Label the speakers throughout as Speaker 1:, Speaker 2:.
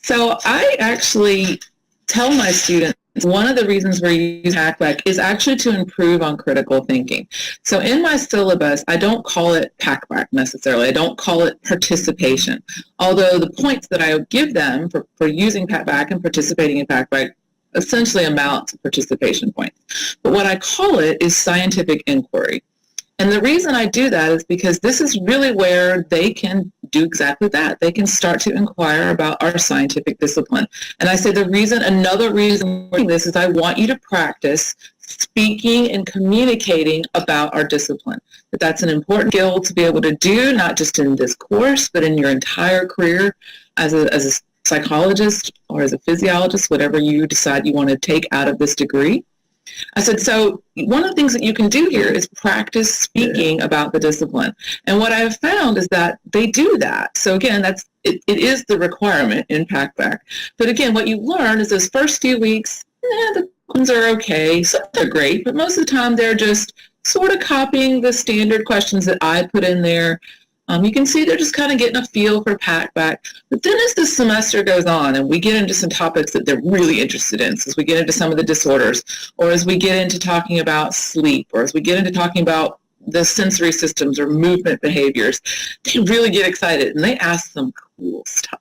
Speaker 1: So I actually tell my students one of the reasons we use Packback is actually to improve on critical thinking. So in my syllabus, I don't call it Packback necessarily. I don't call it participation. Although the points that I give them for using Packback and participating in Packback essentially amount to participation points. But what I call it is scientific inquiry. And the reason I do that is because this is really where they can do exactly that. They can start to inquire about our scientific discipline. And I say another reason for this is I want you to practice speaking and communicating about our discipline. That's an important skill to be able to do, not just in this course, but in your entire career as a psychologist or as a physiologist, whatever you decide you want to take out of this degree. I said, so one of the things that you can do here is practice speaking about the discipline. And what I've found is that they do that. So again, it is the requirement in Packback. But again, what you learn is those first few weeks, the questions are okay, some are great, but most of the time they're just sort of copying the standard questions that I put in there. You can see they're just kind of getting a feel for Packback. But then as the semester goes on and we get into some topics that they're really interested in, so as we get into some of the disorders, or as we get into talking about sleep, or as we get into talking about the sensory systems or movement behaviors, they really get excited and they ask some cool stuff.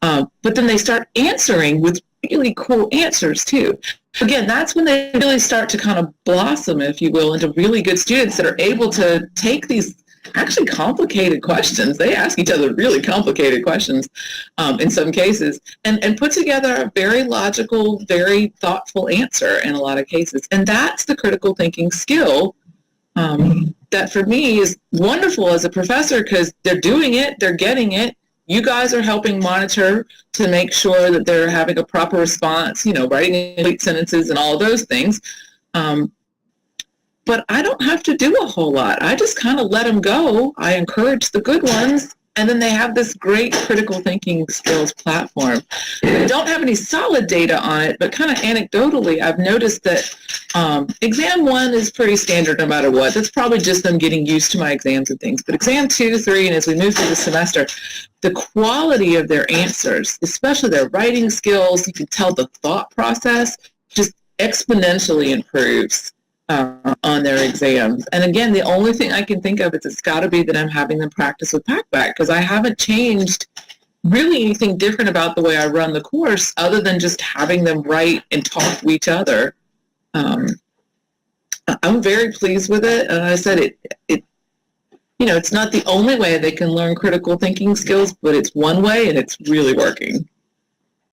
Speaker 1: But then they start answering with really cool answers too. Again, that's when they really start to kind of blossom, if you will, into really good students that are able to take these actually complicated questions. They ask each other really complicated questions in some cases and put together a very logical, very thoughtful answer in a lot of cases. And that's the critical thinking skill that for me is wonderful as a professor because they're doing it, they're getting it. You guys are helping monitor to make sure that they're having a proper response, writing complete sentences and all of those things. But I don't have to do a whole lot. I just kind of let them go. I encourage the good ones, and then they have this great critical thinking skills platform. I don't have any solid data on it, but kind of anecdotally, I've noticed that exam 1 is pretty standard no matter what. That's probably just them getting used to my exams and things. But exam 2, 3, and as we move through the semester, the quality of their answers, especially their writing skills, you can tell the thought process just exponentially improves on their exams. And again, the only thing I can think of is it's got to be that I'm having them practice with Packback because I haven't changed really anything different about the way I run the course other than just having them write and talk to each other. I'm very pleased with it. And I said it's not the only way they can learn critical thinking skills, but it's one way and it's really working.